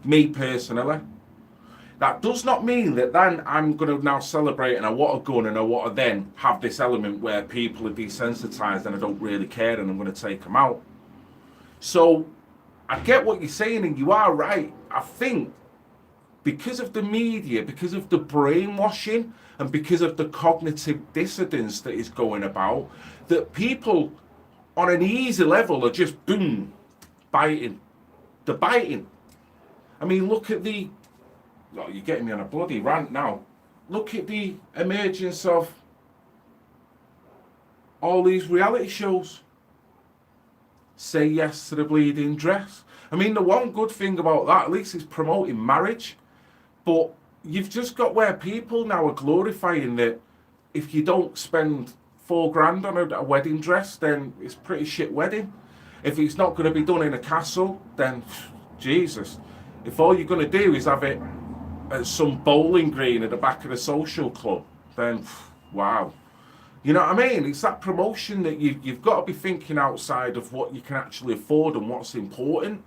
Me personally. That does not mean that then I'm going to now celebrate and I want a gun and I want to then have this element where people are desensitized and I don't really care and I'm going to take them out. So I get what you're saying, and you are right. I think because of the media, because of the brainwashing, and because of the cognitive dissonance that is going about, that people on an easy level are just boom, biting. They're biting. I mean, look at the... Oh, you're getting me on a bloody rant now. Look at the emergence of all these reality shows. Say yes to the bleeding dress. I mean, the one good thing about that, at least, is promoting marriage. But you've just got where people now are glorifying that if you don't spend $4,000 on a wedding dress, then it's a pretty shit wedding. If it's not going to be done in a castle, then Jesus. If all you're going to do is have it at some bowling green at the back of the social club, then wow. You know what I mean? It's that promotion that you've got to be thinking outside of what you can actually afford and what's important.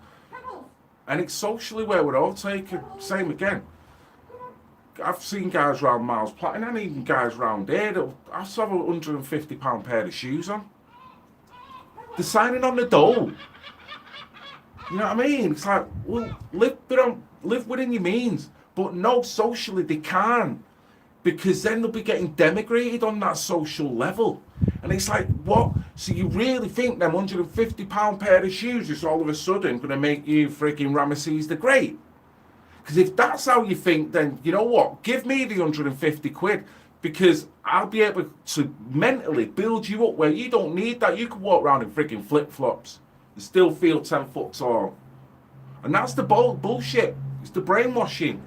And it's socially where we're all taken. Same again. I've seen guys round Miles Platin and even guys round here that I saw a £150 pair of shoes on. They're signing on the dole. You know what I mean? It's like, well, live within your means. But no, socially they can't. Because then they'll be getting denigrated on that social level. And it's like, what? So you really think them £150 pair of shoes is all of a sudden going to make you freaking Ramesses the Great? Because if that's how you think, then you know what? Give me the 150 quid, because I'll be able to mentally build you up where you don't need that. You can walk around in freaking flip-flops and still feel 10 foot tall. And that's the bullshit. It's the brainwashing.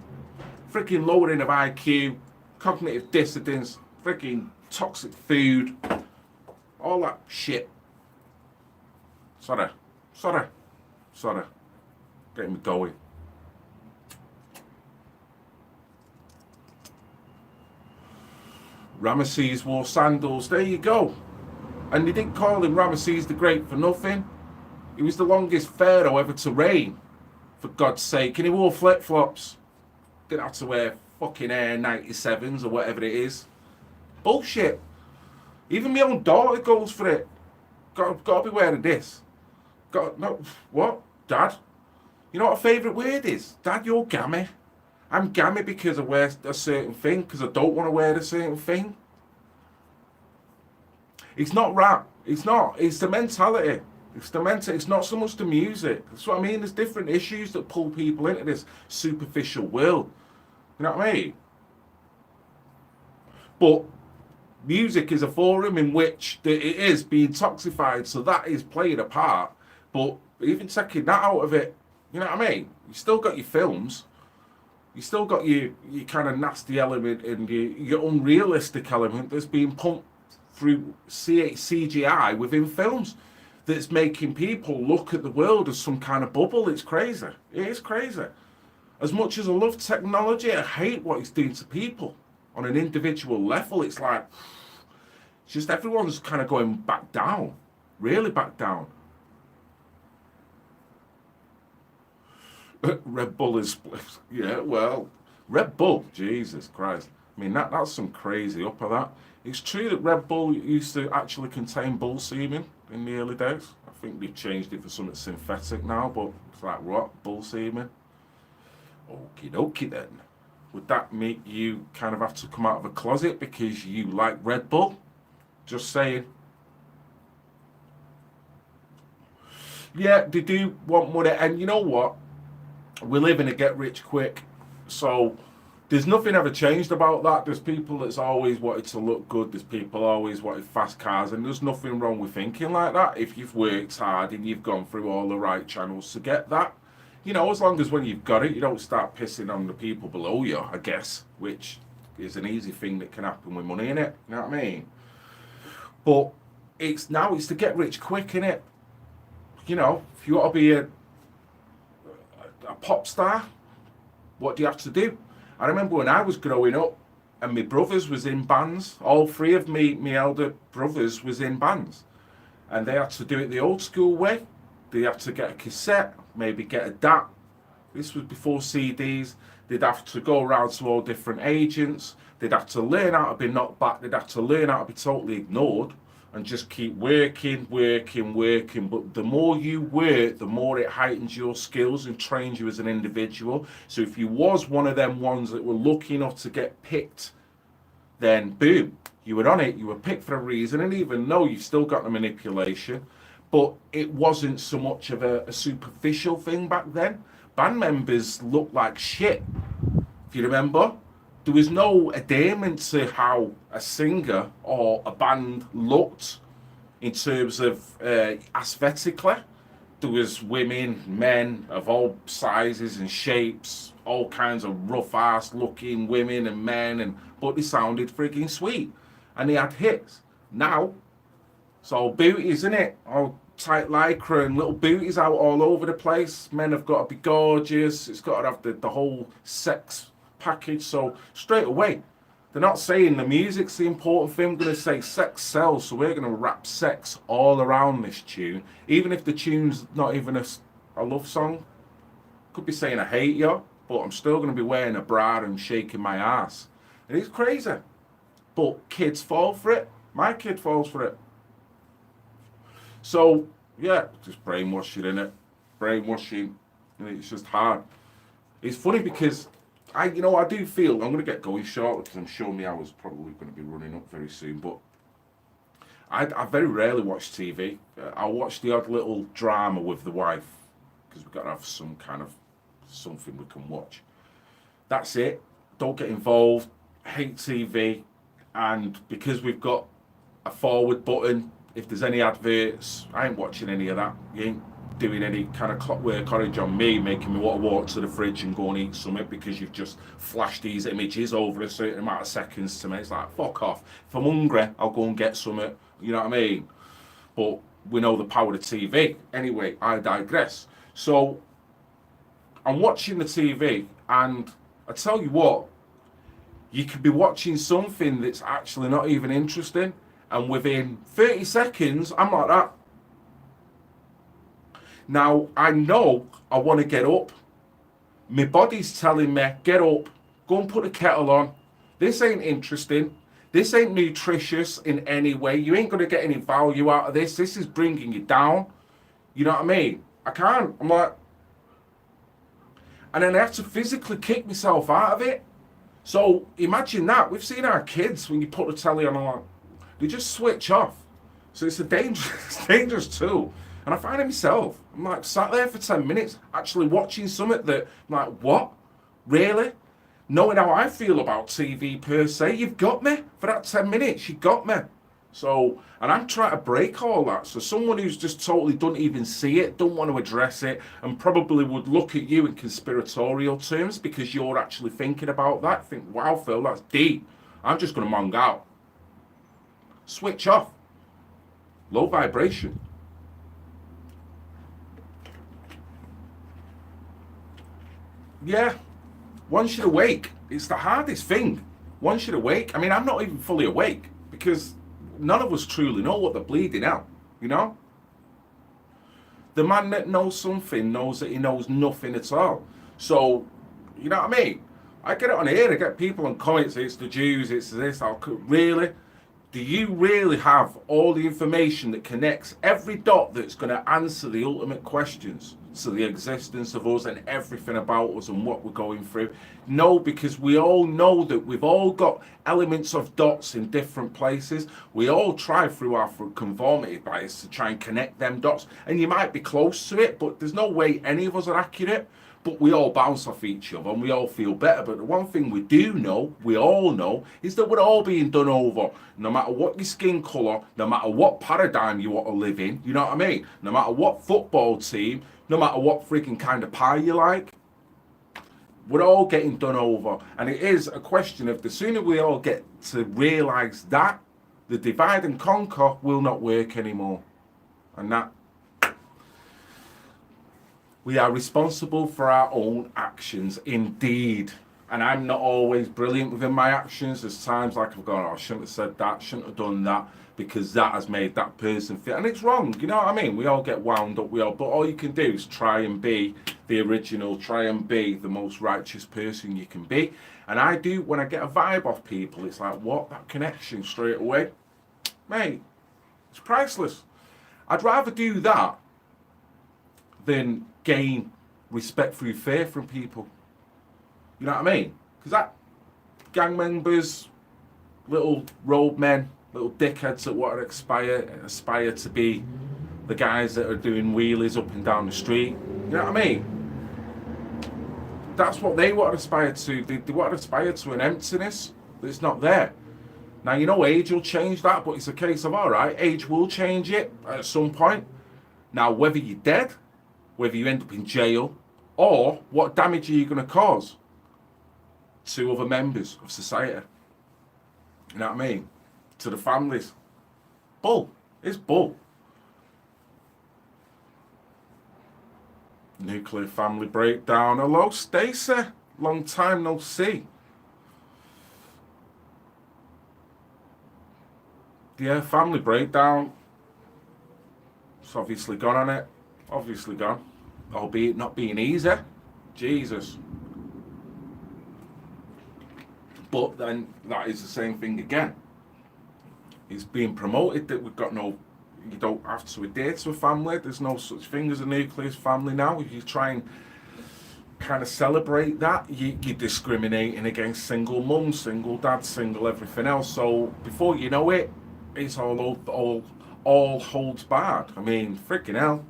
Freaking lowering of IQ, cognitive dissonance, freaking toxic food, all that shit. Sorry. Getting me going. Ramesses wore sandals. There you go. And they didn't call him Ramesses the Great for nothing. He was the longest pharaoh ever to reign, for God's sake. And he wore flip-flops. Didn't have to wear fucking Air 97s or whatever it is. Bullshit. Even my own daughter goes for it. Got to be wearing this. No, what? Dad? You know what a favourite word is? Dad, you're gammy. I'm gammy because I wear a certain thing, because I don't want to wear a certain thing. It's not rap. It's not. It's the mentality. It's not so much the music. That's what I mean. There's different issues that pull people into this superficial world. You know what I mean? But music is a forum in which it is being toxified, so that is playing a part. But even taking that out of it, you know what I mean? You still got your films. You still got your kind of nasty element and your unrealistic element that's being pumped through CGI within films, that's making people look at the world as some kind of bubble. It's crazy. It is crazy. As much as I love technology, I hate what it's doing to people on an individual level. It's like, it's just everyone's kind of going back down, really back down. Red Bull is, yeah, well, Red Bull, Jesus Christ. I mean, that's some crazy up of that. It's true that Red Bull used to actually contain bull semen in the early days. I think they've changed it for something synthetic now, but it's like, what? Bull semen? Okie dokie then. Would that make you kind of have to come out of a closet because you like Red Bull? Just saying. Yeah, they do want money, and you know what? We live in a get rich quick, so there's nothing ever changed about that. There's people that's always wanted to look good. There's people always wanted fast cars, and there's nothing wrong with thinking like that if you've worked hard and you've gone through all the right channels to get that. You know, as long as when you've got it, you don't start pissing on the people below you, I guess, which is an easy thing that can happen with money, innit? You know what I mean? But it's to get rich quick, innit? You know, if you want to be a pop star, what do you have to do? I remember when I was growing up and my brothers was in bands, all three of me elder brothers was in bands, and they had to do it the old school way. They had to get a cassette, maybe get a DAT. This was before CDs. They'd have to go around to all different agents. They'd have to learn how to be knocked back. They'd have to learn how to be totally ignored and just keep working. But the more you work, the more it heightens your skills and trains you as an individual. So if you was one of them ones that were lucky enough to get picked, then boom, you were on it. You were picked for a reason. And even though you've still got the manipulation, but it wasn't so much of a superficial thing back then. Band members looked like shit. If you remember, there was no endearment to how a singer or a band looked in terms of aesthetically. There was women, men of all sizes and shapes, all kinds of rough-ass looking women and men, but they sounded frigging sweet. And they had hits. Now, it's all booties, isn't it? All tight lycra and little booties out all over the place. Men have got to be gorgeous. It's got to have the whole sex package. So straight away, They're not saying the music's the important thing. We're going to say sex sells, so we're going to rap sex all around this tune. Even if the tune's not even a love song. Could be saying I hate you, but I'm still going to be wearing a bra and shaking my ass. And it's crazy. But kids fall for it. My kid falls for it. So, yeah, just brainwashing, innit? Brainwashing. And it's just hard. It's funny because I do feel, I'm going to get going shortly because I'm sure my hour's probably going to be running up very soon, but I very rarely watch TV. I'll watch the odd little drama with the wife because we've got to have some kind of something we can watch. That's it. Don't get involved. Hate TV. And because we've got a forward button, if there's any adverts, I ain't watching any of that. You ain't doing any kind of clockwork orange on me, making me want to walk to the fridge and go and eat something because you've just flashed these images over a certain amount of seconds to me. It's like, fuck off. If I'm hungry, I'll go and get something. You know what I mean? But we know the power of TV. Anyway, I digress. So I'm watching the TV, and I tell you what, you could be watching something that's actually not even interesting, and within 30 seconds, I'm like that. Now, I know I want to get up. My body's telling me, get up, go and put the kettle on. This ain't interesting. This ain't nutritious in any way. You ain't going to get any value out of this. This is bringing you down. You know what I mean? I can't. I'm like... And then I have to physically kick myself out of it. So imagine that. We've seen our kids, when you put the telly on, they just switch off. So it's a dangerous tool. And I find it myself. I'm like sat there for 10 minutes, actually watching something that, I'm like, what? Really? Knowing how I feel about TV per se, you've got me for that 10 minutes. You got me. So, and I'm trying to break all that. So someone who's just totally don't even see it, don't want to address it, and probably would look at you in conspiratorial terms because you're actually thinking about that. Think, wow, Phil, that's deep. I'm just going to mong out. Switch off. Low vibration. Yeah, once you're awake, it's the hardest thing. Once you're awake, I mean, I'm not even fully awake because none of us truly know what they're bleeding out, you know? The man that knows something knows that he knows nothing at all. So, you know what I mean? I get it on here, I get people on comments, it's the Jews, it's this, really? Do you really have all the information that connects every dot that's going to answer the ultimate questions to the existence of us and everything about us and what we're going through? No, because we all know that we've all got elements of dots in different places. We all try through our conformity bias to try and connect them dots. And you might be close to it, but there's no way any of us are accurate. But we all bounce off each other and we all feel better. But the one thing we do know, we all know, is that we're all being done over. No matter what your skin colour, no matter what paradigm you want to live in, you know what I mean? No matter what football team, no matter what freaking kind of pie you like, we're all getting done over. And it is a question of the sooner we all get to realise that, the divide and conquer will not work anymore. And that, we are responsible for our own actions, indeed. And I'm not always brilliant within my actions. There's times like I've gone, oh, I shouldn't have said that, shouldn't have done that, because that has made that person feel, and it's wrong, you know what I mean? We all get wound up, but all you can do is try and be the original, try and be the most righteous person you can be. And I do, when I get a vibe off people, it's like, what? That connection straight away? Mate, it's priceless. I'd rather do that than gain respect through fear from people. You know what I mean? Because that gang members, little road men, little dickheads that want to aspire to be the guys that are doing wheelies up and down the street. You know what I mean? That's what they want to aspire to. They want to aspire to an emptiness that's not there. Now, you know, age will change that, but it's a case of, all right, age will change it at some point. Now, whether you're dead, whether you end up in jail, or what damage are you going to cause to other members of society? You know what I mean? To the families. Bull. It's bull. Nuclear family breakdown. Hello, Stacey. Long time no see. Yeah, family breakdown. It's obviously gone on it. Obviously gone. Albeit not being easy. Jesus. But then that is the same thing again. It's being promoted that we've got no, you don't have to adhere to a family. There's no such thing as a nuclear family now. If you try and kind of celebrate that, you're discriminating against single mums, single dads, single everything else. So before you know it, it's all holds barred. I mean, freaking hell.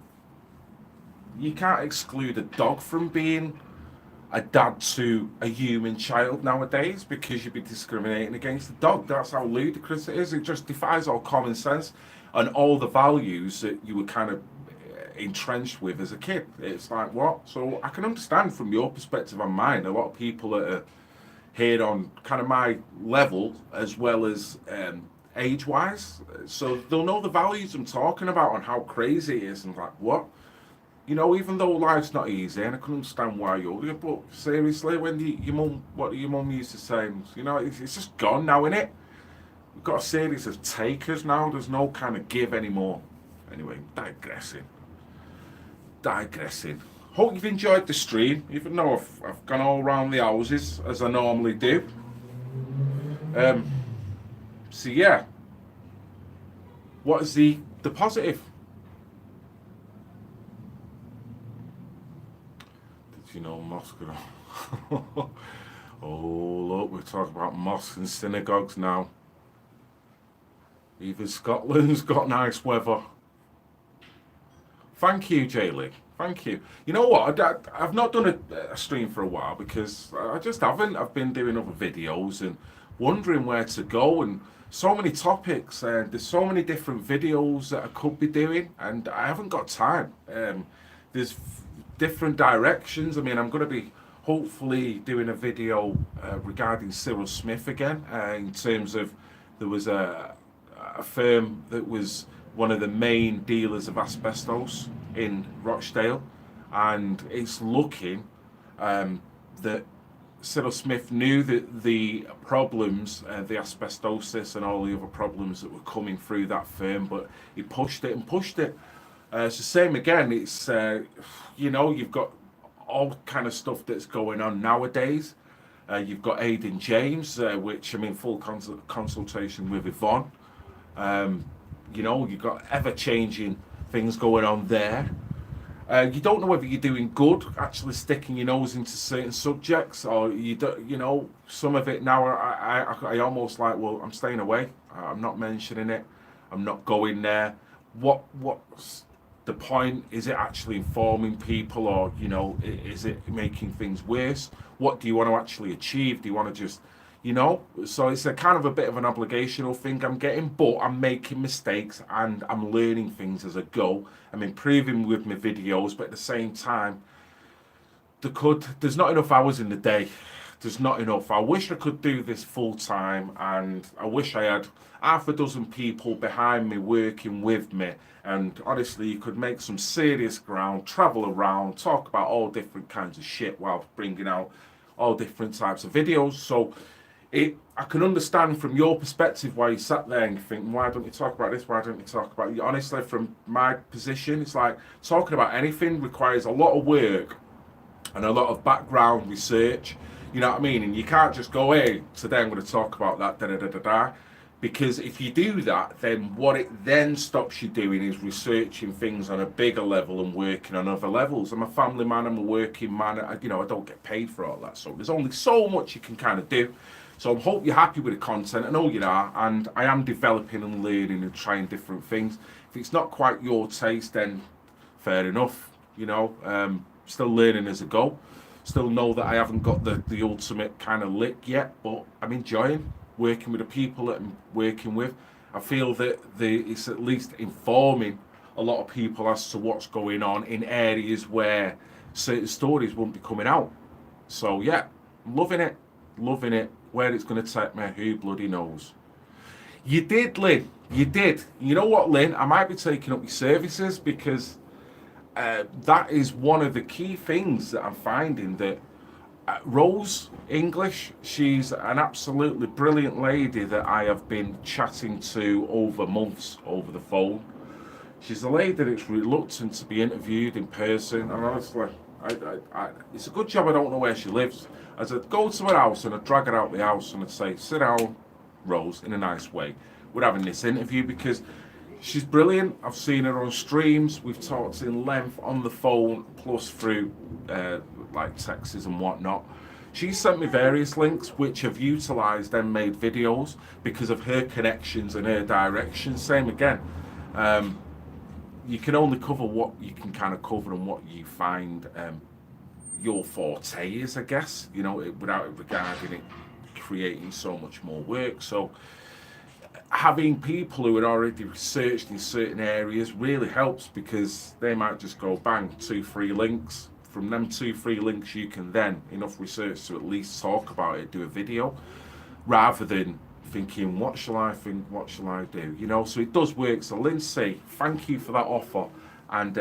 You can't exclude a dog from being a dad to a human child nowadays because you'd be discriminating against the dog. That's how ludicrous it is. It just defies all common sense and all the values that you were kind of entrenched with as a kid. It's like, what? So I can understand from your perspective and mine, a lot of people that are here on kind of my level as well as age-wise. So they'll know the values I'm talking about and how crazy it is and like, what? You know, even though life's not easy, and I can understand why you're here, but seriously, when your mum, what your mum used to say, you know, it's just gone now, innit? We've got a series of takers now, there's no kind of give anymore. Anyway, digressing. Hope you've enjoyed the stream, even though I've gone all around the houses, as I normally do. So yeah, what is the positive? You know, mosque. Oh, look, we're talking about mosques and synagogues now. Even Scotland's got nice weather. Thank you, Jaylee. Thank you. You know what? I've not done a stream for a while because I just haven't. I've been doing other videos and wondering where to go, and so many topics, and there's so many different videos that I could be doing, and I haven't got time. There's different directions. I mean, I'm going to be hopefully doing a video regarding Cyril Smith again, in terms of there was a firm that was one of the main dealers of asbestos in Rochdale, and it's looking that Cyril Smith knew that the problems, the asbestosis and all the other problems that were coming through that firm, but he pushed it and pushed it. It's the same again. It's you know, you've got all kind of stuff that's going on nowadays. You've got Aidan James, which I'm in full consultation with Yvonne. You know, you've got ever-changing things going on there. You don't know whether you're doing good, actually sticking your nose into certain subjects, or you don't. You know, some of it now, I almost like, well, I'm staying away. I'm not mentioning it. I'm not going there. What's the point? Is it actually informing people, or, you know, is it making things worse? What do you want to actually achieve? Do you want to just, you know? So it's a kind of a bit of an obligational thing I'm getting, but I'm making mistakes and I'm learning things as I go. I'm improving with my videos, but at the same time, there's not enough hours in the day. There's not enough. I wish I could do this full time, and I wish I had half a dozen people behind me working with me, and honestly you could make some serious ground, travel around, talk about all different kinds of shit while bringing out all different types of videos. So I can understand from your perspective why you sat there and you think, why don't you talk about this, why don't you talk about it? Honestly, from my position, it's like talking about anything requires a lot of work and a lot of background research. You know what I mean? And you can't just go, hey, today I'm going to talk about that, da-da-da-da-da. Because if you do that, then what it then stops you doing is researching things on a bigger level and working on other levels. I'm a family man, I'm a working man, I don't get paid for all that. So there's only so much you can kind of do. So I hope you're happy with the content. I know you are, and I am developing and learning and trying different things. If it's not quite your taste, then fair enough. You know, still learning as I go. Still know that I haven't got the ultimate kind of lick yet, but I'm enjoying working with the people that I'm working with. I feel that it's at least informing a lot of people as to what's going on in areas where certain stories won't be coming out. So yeah, loving it. Where it's going to take me, who bloody knows. You did, Lynn. You did. You know what, Lynn? I might be taking up your services because that is one of the key things that I'm finding, that Rose English, she's an absolutely brilliant lady that I have been chatting to over months over the phone. She's a lady that's reluctant to be interviewed in person, and honestly, it's a good job I don't know where she lives. As I'd go to her house and I'd drag her out the house and I'd say, sit down, Rose, in a nice way. We're having this interview because she's brilliant. I've seen her on streams. We've talked in length on the phone, plus through like texts and whatnot. She sent me various links which have utilised and made videos because of her connections and her direction. Same again. You can only cover what you can kind of cover and what you find your forte is, I guess, you know, without it regarding it creating so much more work. So having people who are already researched in certain areas really helps, because they might just go bang, 2-3 links. From them 2-3 links you can then enough research to at least talk about it, do a video, rather than thinking, what shall I think, what shall I do, you know. So it does work. So Lindsay, thank you for that offer. And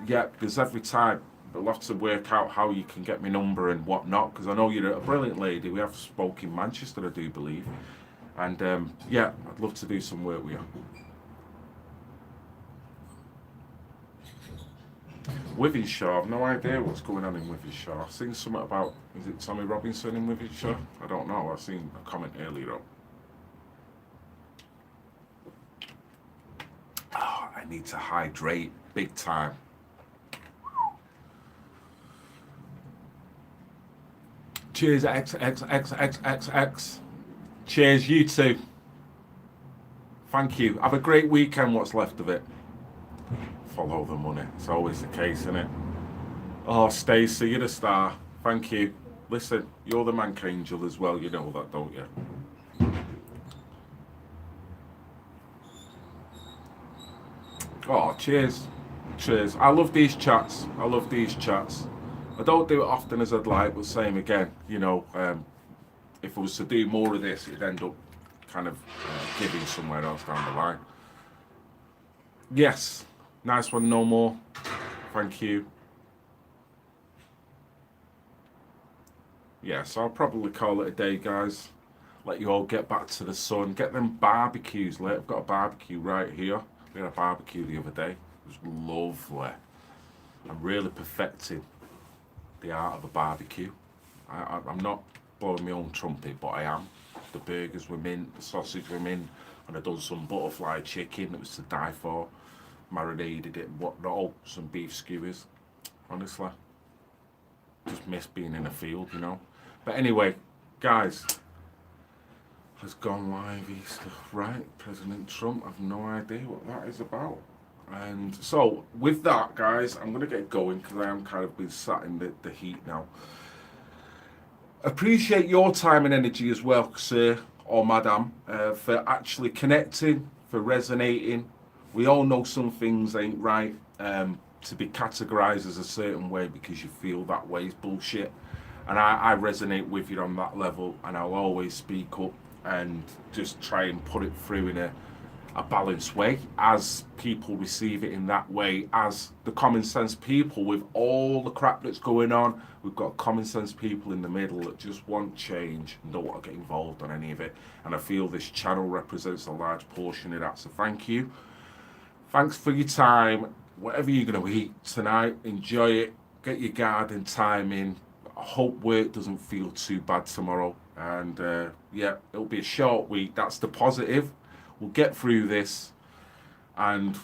yeah, because every time we'll have to work out how you can get my number and whatnot, because I know you're a brilliant lady. We have spoke in Manchester, I do believe. And yeah, I'd love to do some work with you. Wivenshaw, I've no idea what's going on in Wivenshaw. I've seen something about, is it Tommy Robinson in Wivenshaw? I don't know, I've seen a comment earlier on. Oh, I need to hydrate big time. Cheers, XXXXXX. Cheers, you too. Thank you. Have a great weekend, what's left of it. Follow the money. It's always the case, isn't it? Oh, Stacey, you're the star. Thank you. Listen, you're the Mank Angel as well. You know that, don't you? Oh, cheers. Cheers. I love these chats. I love these chats. I don't do it often as I'd like, but same again. You know, if I was to do more of this, it'd end up kind of giving somewhere else down the line. Yes. Nice one, no more. Thank you. Yeah, so I'll probably call it a day, guys. Let you all get back to the sun. Get them barbecues lit. I've got a barbecue right here. We had a barbecue the other day. It was lovely. I'm really perfecting the art of a barbecue. I'm not blowing my own trumpet, but I am. The burgers were mint, the sausage were mint, and I've done some butterfly chicken that was to die for. Marinated it and whatnot. Oh, some beef skewers. Honestly, just miss being in a field, you know. But anyway, guys, has gone live Easter, right? President Trump, I've no idea what that is about. And so with that, guys, I'm gonna get going because I am kind of been sat in the heat now. Appreciate your time and energy as well, sir or madam, for actually connecting, for resonating. We all know some things ain't right. To be categorized as a certain way because you feel that way is bullshit. And I resonate with you on that level, and I'll always speak up and just try and put it through in a balanced way as people receive it in that way, as the common sense people with all the crap that's going on. We've got common sense people in the middle that just want change and don't want to get involved on any of it. And I feel this channel represents a large portion of that. So thank you. Thanks for your time. Whatever you're going to eat tonight, enjoy it. Get your garden time in. I hope work doesn't feel too bad tomorrow. And yeah, it'll be a short week. That's the positive. We'll get through this. And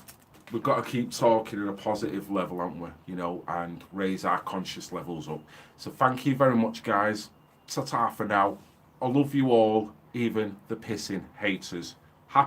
we've got to keep talking at a positive level, haven't we? You know, and raise our conscious levels up. So thank you very much, guys. Ta-ta for now. I love you all, even the pissing haters.